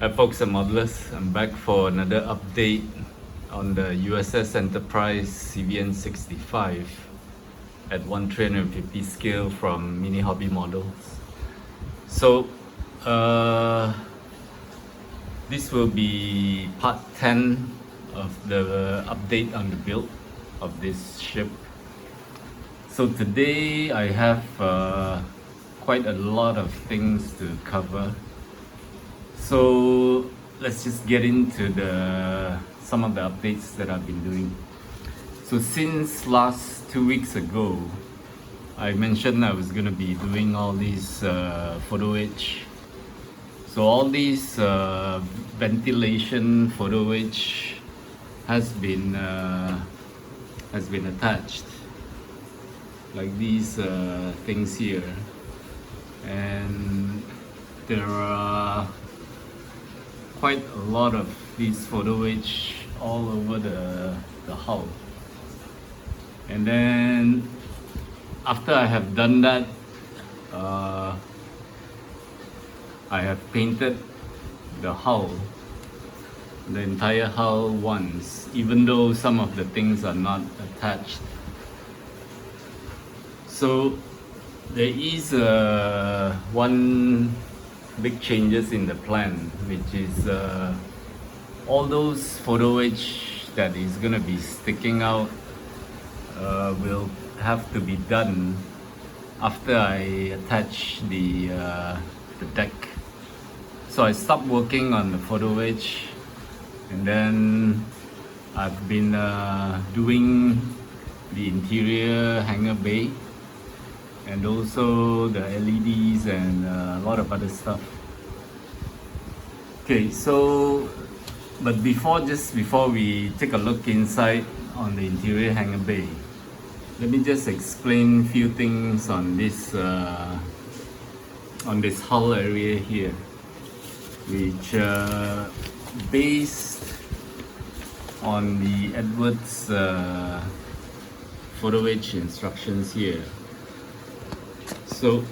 Hi folks and modelers, I'm back for another update on the USS Enterprise CVN-65 at 1/350 scale from Mini Hobby Models. So this will be part 10 of the update on the build of this ship. So today I have quite a lot of things to cover. So let's just get into some of the updates that I've been doing. So since last 2 weeks ago, I mentioned I was going to be doing all these photo-etch. So all these ventilation photo-etch has been attached, like these things here, and there are quite a lot of these photo-etch all over the hull. And then after I have done that, I have painted the hull, the entire hull once, even though some of the things are not attached. So there is one big changes in the plan, which is all those photo-etch that is going to be sticking out will have to be done after I attach the deck. So I stopped working on the photo-etch, and then I've been doing the interior hangar bay, and also the LEDs and a lot of other stuff. Okay, so but before we take a look inside on the interior hangar bay, let me just explain a few things on this hull area here, which based on the Edwards photo-etch instructions here. So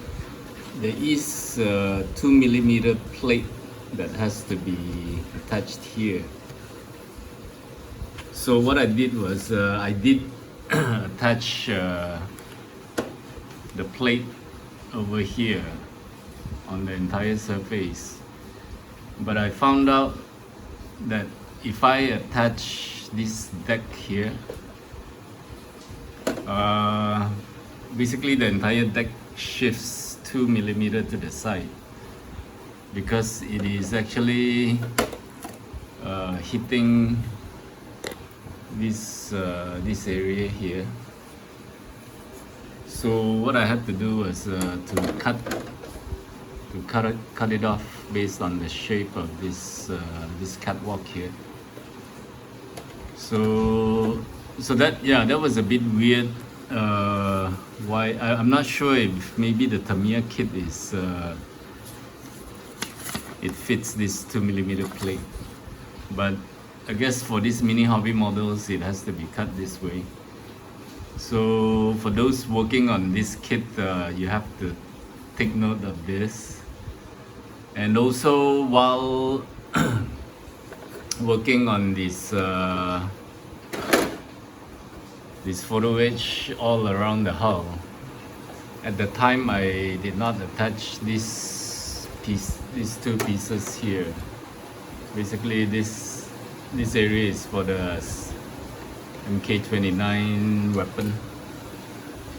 there is a 2mm plate that has to be attached here. So what I did was I did attach the plate over here on the entire surface, but I found out that if I attach this deck here, basically the entire deck shifts 2mm to the side, because it is actually hitting this area here. So what I had to do was to cut it off based on the shape of this catwalk here. So that was a bit weird. Why I'm not sure if maybe the Tamiya kit is it fits this 2mm plate, but I guess for these mini hobby models it has to be cut this way. So for those working on this kit, you have to take note of this. And also while working on this photo-etch all around the hull, at the time I did not attach these two pieces here. Basically this area is for the MK29 weapon.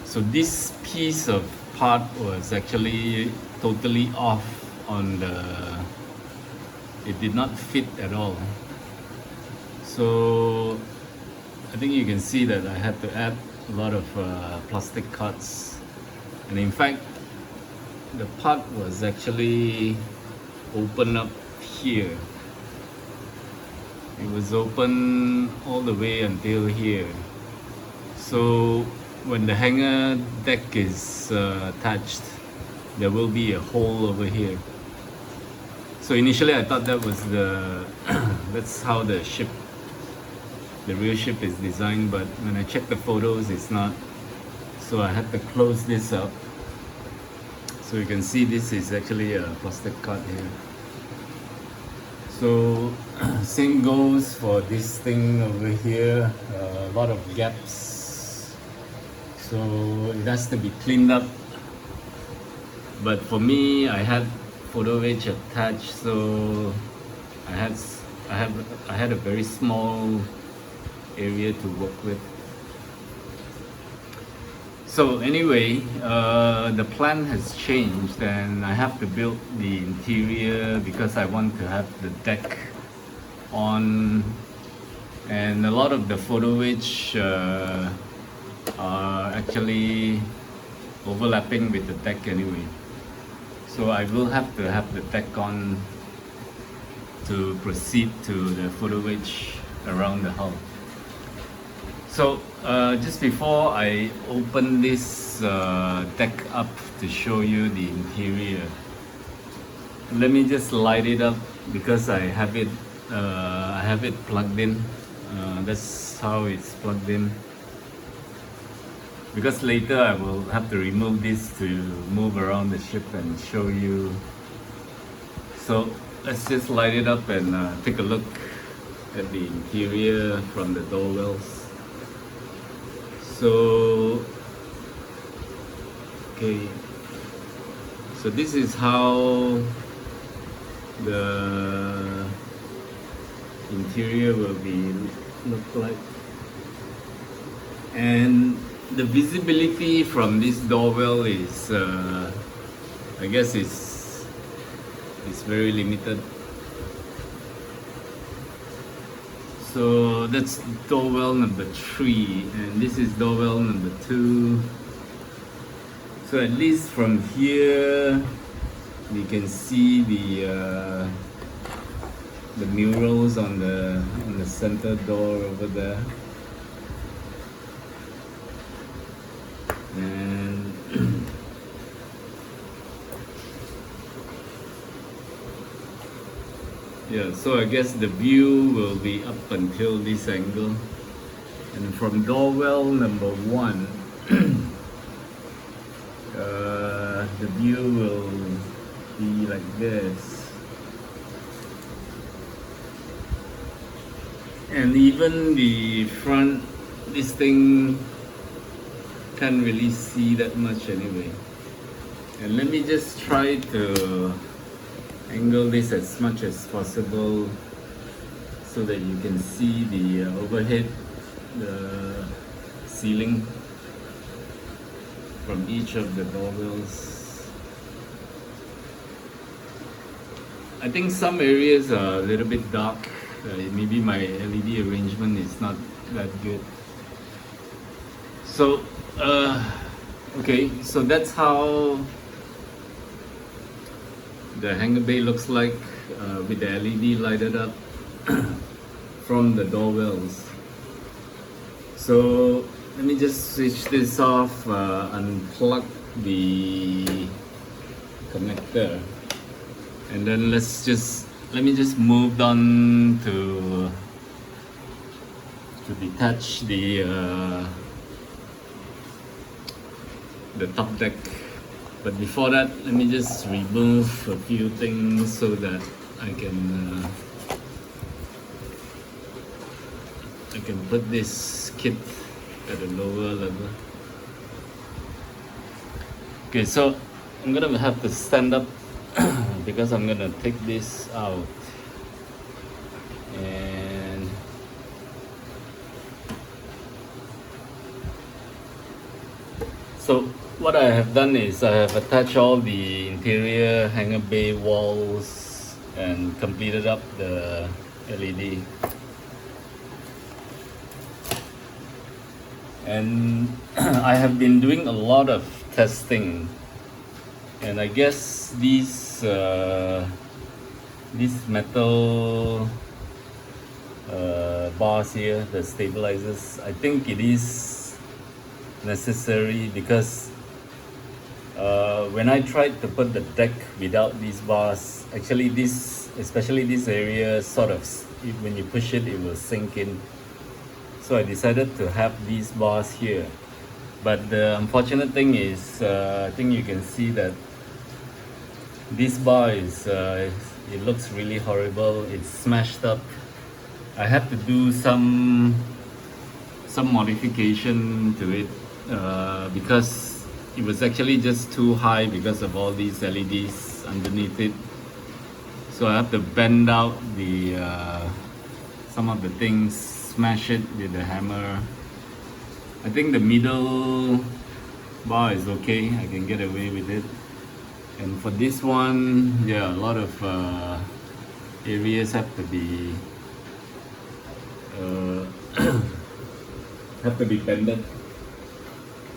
So this piece of part was actually totally off on it did not fit at all. So I think you can see that I had to add a lot of plastic cuts, and in fact the part was actually open up here. It was open all the way until here. So when the hangar deck is attached, there will be a hole over here. So initially I thought that was that's how the real ship is designed, but when I checked the photos, it's not. So I had to close this up. So you can see this is actually a plastic cut here. So same goes for this thing over here, a lot of gaps, so it has to be cleaned up. But for me, I had photo-etch attached, so I had a very small area to work with. So anyway, the plan has changed and I have to build the interior because I want to have the deck on, and a lot of the photo-etch are actually overlapping with the deck anyway. So I will have to have the deck on to proceed to the photo-etch around the hull. So just before I open this deck up to show you the interior, let me just light it up because I have it plugged in. That's how it's plugged in. Because later I will have to remove this to move around the ship and show you. So let's just light it up and take a look at the interior from the door wells. So, okay, so this is how the interior will be look like, and the visibility from this doorwell is, I guess, it's very limited. So that's doorwell number 3, and this is doorwell number 2. So at least from here, you can see the murals on the center door over there, and yeah, so I guess the view will be up until this angle, and from doorwell number 1 the view will be like this, and even the front, this thing can't really see that much anyway. And let me just try to angle this as much as possible so that you can see the overhead, the ceiling from each of the doorwells. I think some areas are a little bit dark. Maybe my LED arrangement is not that good. So, okay, so that's how the hangar bay looks like with the LED lighted up from the doorwells. So let me just switch this off, unplug the connector, and then let me just move on to detach the top deck. But before that, let me just remove a few things so that I can put this kit at a lower level. Okay, so I'm gonna have to stand up because I'm gonna take this out, and so what I have done is I have attached all the interior hangar bay walls and completed up the LED. And I have been doing a lot of testing, and I guess these metal bars here, the stabilizers, I think it is necessary because when I tried to put the deck without these bars, actually especially this area sort of, when you push it, it will sink in. So I decided to have these bars here. But the unfortunate thing is, I think you can see that this bar is It looks really horrible. It's smashed up. I had to do some modification to it because it was actually just too high because of all these LEDs underneath it. So I have to bend out the some of the things, smash it with a hammer. I think the middle bar is okay. I can get away with it. And for this one, yeah, a lot of areas have to be bended.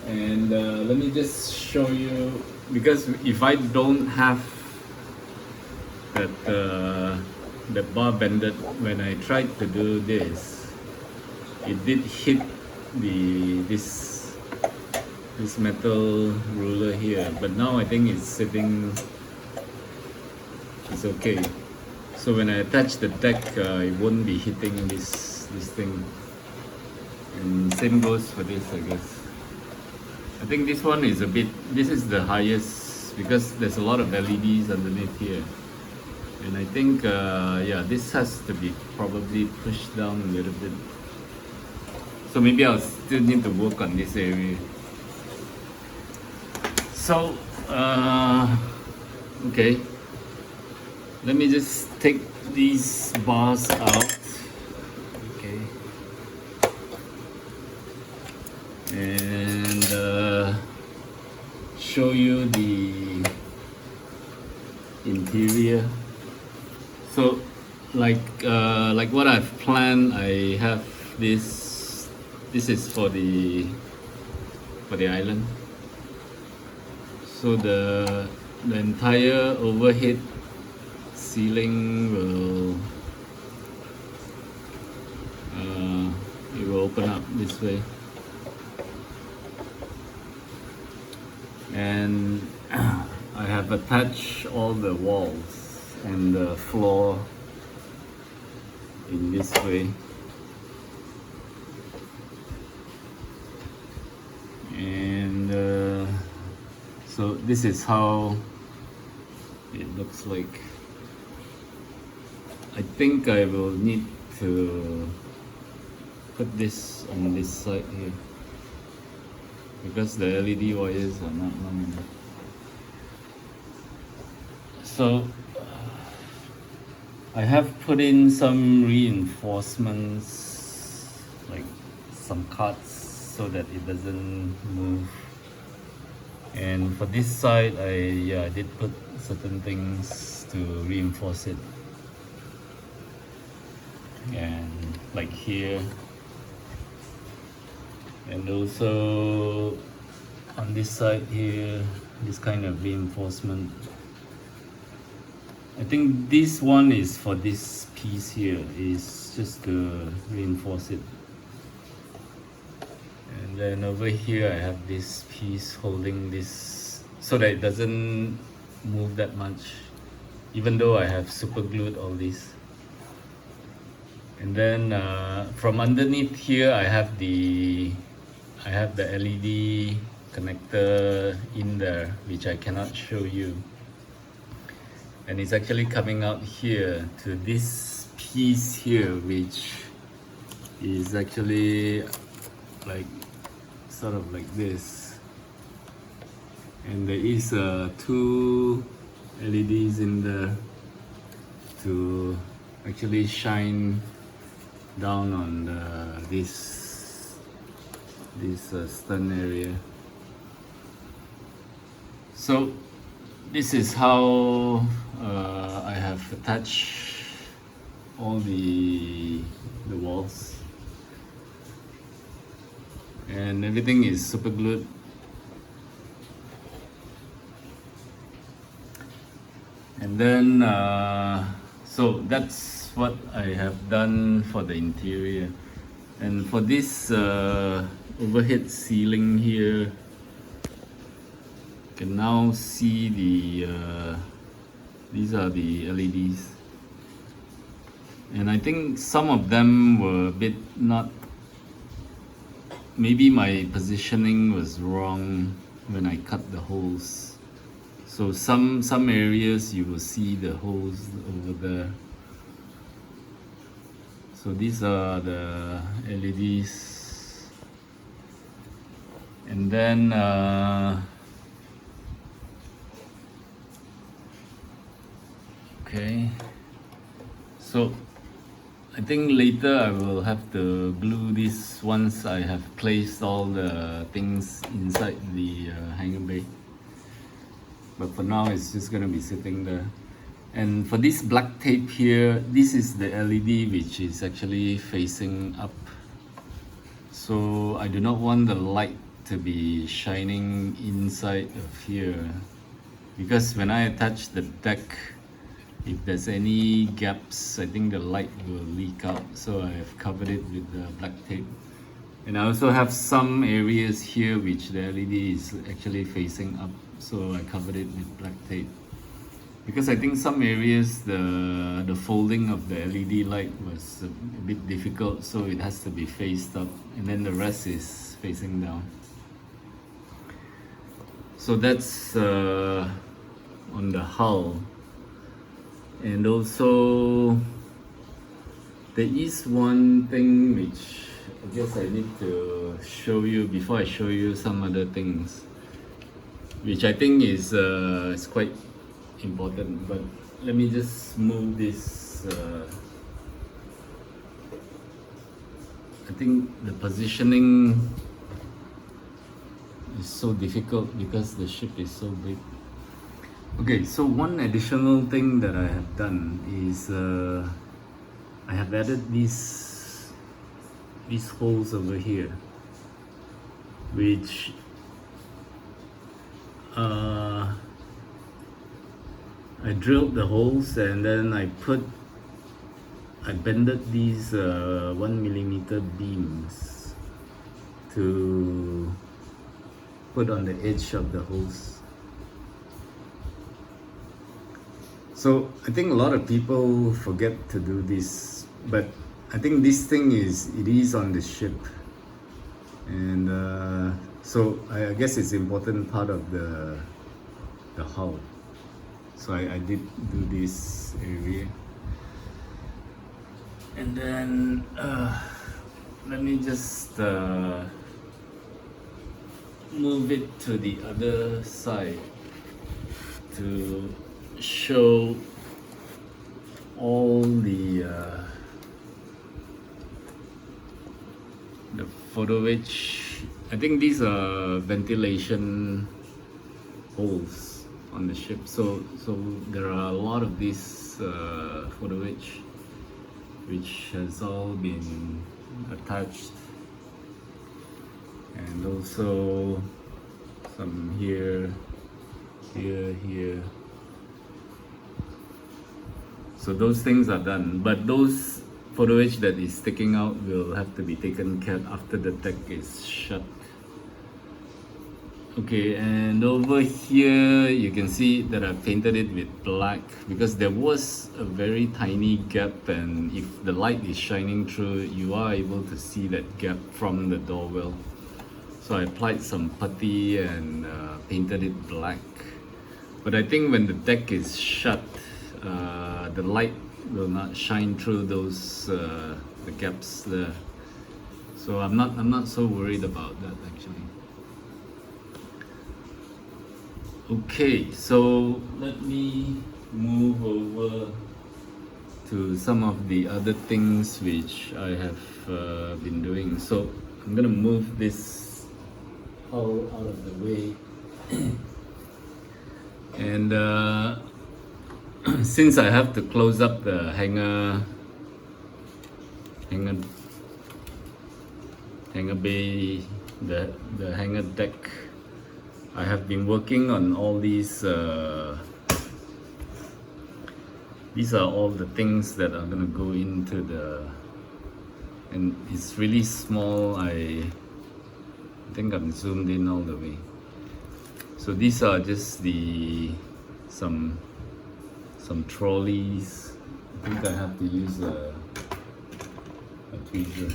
And let me just show you, because if I don't have that bar bended, when I tried to do this, it did hit this metal ruler here, but now I think it's sitting, it's okay. So when I attach the deck, it won't be hitting this thing. And same goes for this, I guess. I think this one is a bit, this is the highest because there's a lot of LEDs underneath here. And I think, yeah, this has to be probably pushed down a little bit. So maybe I'll still need to work on this area. So, okay. Let me just take these bars out. Okay. And show you the interior. So like what I've planned, I have this is for the island. So the entire overhead ceiling will it will open up this way. And I have attached all the walls and the floor in this way. And so this is how it looks like. I think I will need to put this on this side here, because the LED wires are not long enough. So I have put in some reinforcements, like some cuts, so that it doesn't move. And for this side, I did put certain things to reinforce it. And like here, and also on this side here, this kind of reinforcement. I think this one is for this piece here, is just to reinforce it. And then over here I have this piece holding this so that it doesn't move that much, even though I have super glued all this. And then from underneath here I have the LED connector in there, which I cannot show you. And it's actually coming out here to this piece here, which is actually like sort of like this. And there is two LEDs in there to actually shine down on this stern area. So this is how I have attached all the walls, and everything is super glued. And then so that's what I have done for the interior. And for this overhead ceiling here, you can now see the these are the LEDs, and I think some of them were a bit not, maybe my positioning was wrong when I cut the holes. So some areas you will see the holes over there. So these are the LEDs, and then okay, so I think later I will have to glue this once I have placed all the things inside the hangar bay. But for now it's just gonna be sitting there. And for this black tape here, this is the LED which is actually facing up. So I do not want the light to be shining inside of here, because when I attach the deck, if there's any gaps, I think the light will leak out. So I have covered it with the black tape. And I also have some areas here which the LED is actually facing up, so I covered it with black tape. Because I think some areas the folding of the LED light was a bit difficult, so it has to be faced up, and then the rest is facing down. So that's on the hull. And also there is one thing which I guess I need to show you before I show you some other things, which I think is quite important. But let me just move this. I think the positioning is so difficult because the ship is so big. Okay, so one additional thing that I have done is I have added these holes over here, which I drilled the holes, and then I bended these 1mm beams to put on the edge of the holes. So I think a lot of people forget to do this, but I think this thing is on the ship, and so I guess it's an important part of the hull. So I did do this area, and then let me just move it to the other side to show all the photo-etch. I think these are ventilation holes on the ship. So there are a lot of these photo-etch which has all been attached, and also some here. So those things are done, but those photo-etch that is sticking out will have to be taken care of after the deck is shut. Okay, and over here you can see that I painted it with black because there was a very tiny gap, and if the light is shining through, you are able to see that gap from the door well. So I applied some putty and painted it black. But I think when the deck is shut, the light will not shine through those the gaps there. So I'm not so worried about that actually. Okay, so let me move over to some of the other things which I have been doing. So I'm gonna move this hull out of the way. And since I have to close up the hangar bay, the hangar deck, I have been working on all these. These are all the things that are gonna go into and it's really small. I think I'm zoomed in all the way. So these are just some trolleys. I think I have to use a tweezer.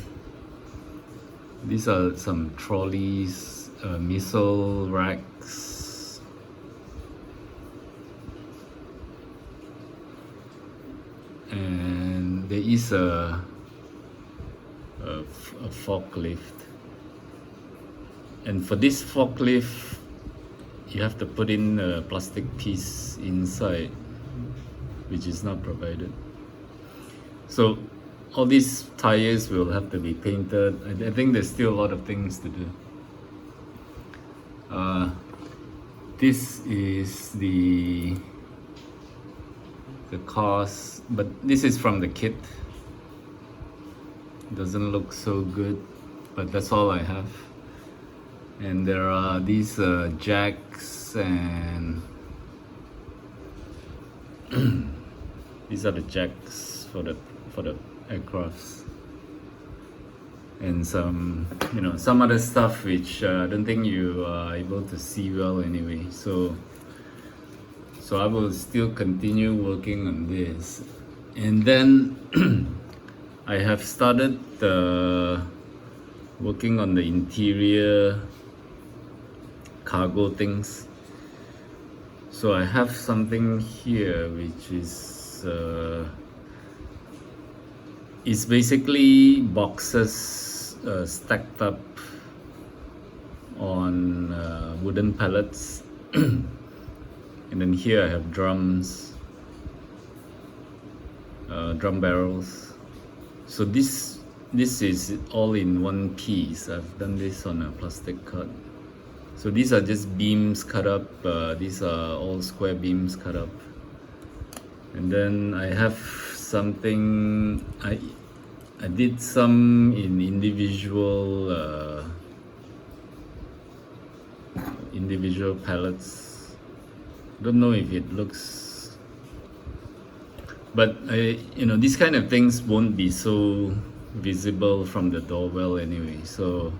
These are some trolleys, missile racks, and there is a forklift, and for this forklift you have to put in a plastic piece inside, which is not provided. So all these tires will have to be painted. I think there's still a lot of things to do. This is the cost, but this is from the kit. Doesn't look so good, but that's all I have. And there are these jacks, and these are the jacks for the aircrafts, and some some other stuff which I don't think you are able to see well anyway. So I will still continue working on this, and then I have started working on the interior cargo things. So I have something here which is it's basically boxes stacked up on wooden pallets. And then here I have drums, drum barrels. So this is all in one piece. I've done this on a plastic cut. So these are just beams cut up. These are all square beams cut up. And then I have something, I did some in individual pallets. Don't know if it looks, but these kind of things won't be so visible from the doorbell anyway. So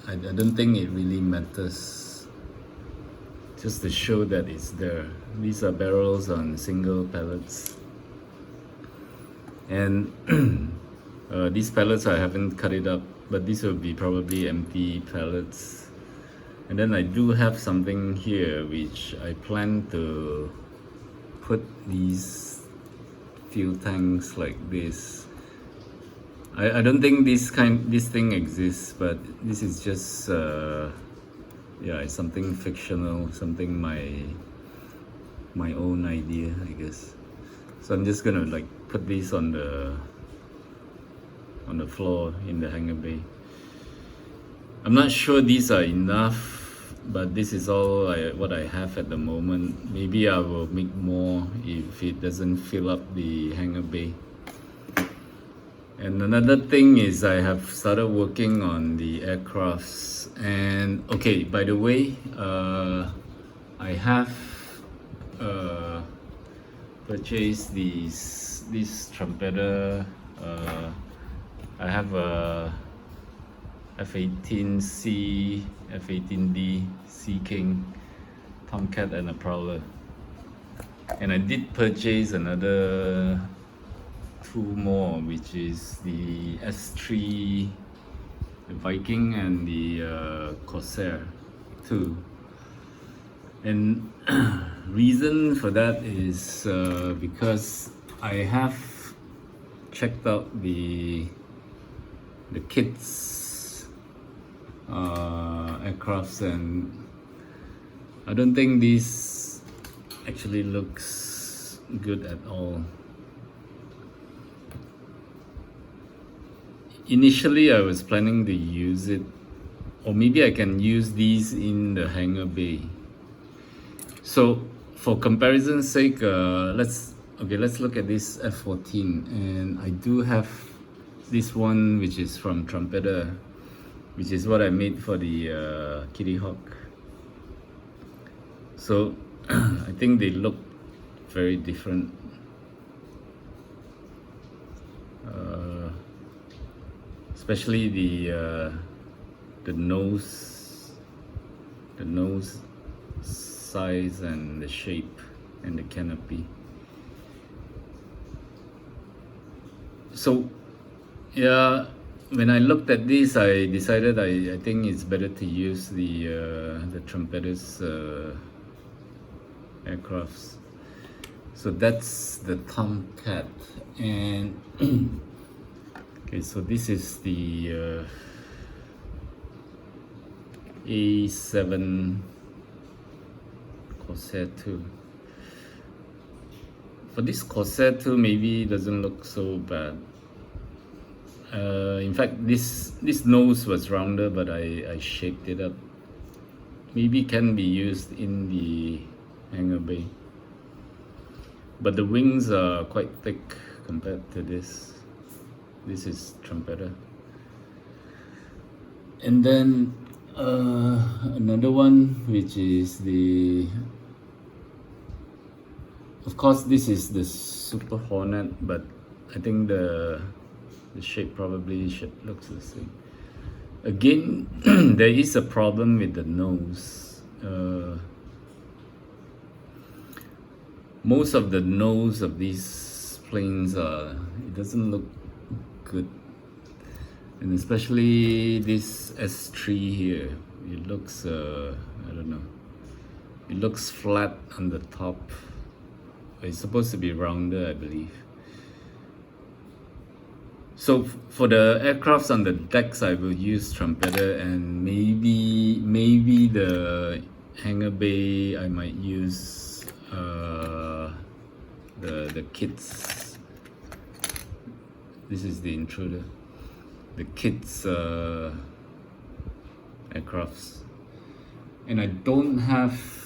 I don't think it really matters, just to show that it's there. These are barrels on single pallets, and these pallets I haven't cut it up, but these will be probably empty pallets. And then I do have something here which I plan to put these fuel tanks like this. I don't think this thing exists, but this is just it's something fictional, something my own idea, I guess. So I'm just gonna put these on the floor in the hangar bay. I'm not sure these are enough, but this is all what I have at the moment. Maybe I will make more if it doesn't fill up the hangar bay. And another thing is I have started working on the aircrafts. And okay, by the way, I have purchased this trumpeter. I have a F-18C, F-18D, Sea King, Tomcat, and a Prowler. And I did purchase another two more, which is the S3, the Viking, and the Corsair 2. And reason for that is because I have checked out the kits aircrafts, and I don't think this actually looks good at all. Initially I was planning to use it, or maybe I can use these in the hangar bay. So for comparison's sake, let's look at this F-14, and I do have this one which is from Trumpeter, which is what I made for the Kitty Hawk. So I think they look very different. Especially the nose size and the shape and the canopy. So yeah, when I looked at this, I decided I think it's better to use the Trumpeter's aircrafts. So that's the Tomcat, and okay, so this is the A7 Corsair 2. For this Corsair 2, maybe it doesn't look so bad. In fact, this nose was rounder, but I shaped it up. Maybe can be used in the hangar bay. But the wings are quite thick compared to this. This is trumpeter. And then another one, which is the, of course this is the Super Hornet, but I think the shape probably looks the same. Again, there is a problem with the nose. Most of the nose of these planes it doesn't look good, and especially this S3 here, it looks I don't know, it looks flat on the top. It's supposed to be rounder, I believe. So for the aircrafts on the decks, I will use trumpeter, and maybe the hangar bay I might use the kits. This is the intruder, the kits aircrafts, and I don't have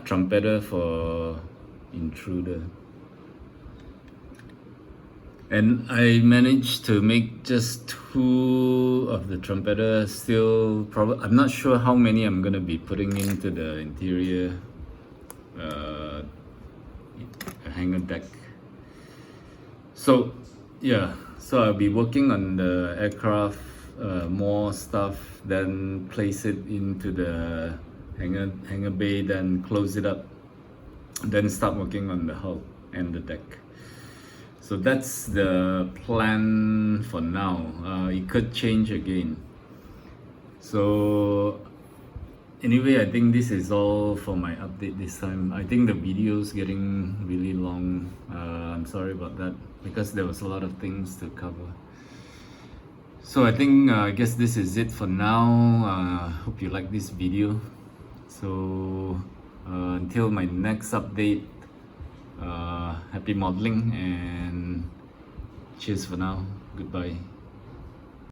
trumpeter for intruder. And I managed to make just 2 of the trumpeter. Still, I'm not sure how many I'm gonna be putting into the interior hangar deck. So yeah, so I'll be working on the aircraft, more stuff, then place it into the hangar bay, then close it up, then start working on the hull and the deck. So that's the plan for now. It could change again. So anyway, I think this is all for my update this time. I think the video is getting really long. I'm sorry about that, because there was a lot of things to cover. So I think I guess this is it for now. Hope you like this video. So until my next update, happy modeling, and cheers for now. Goodbye.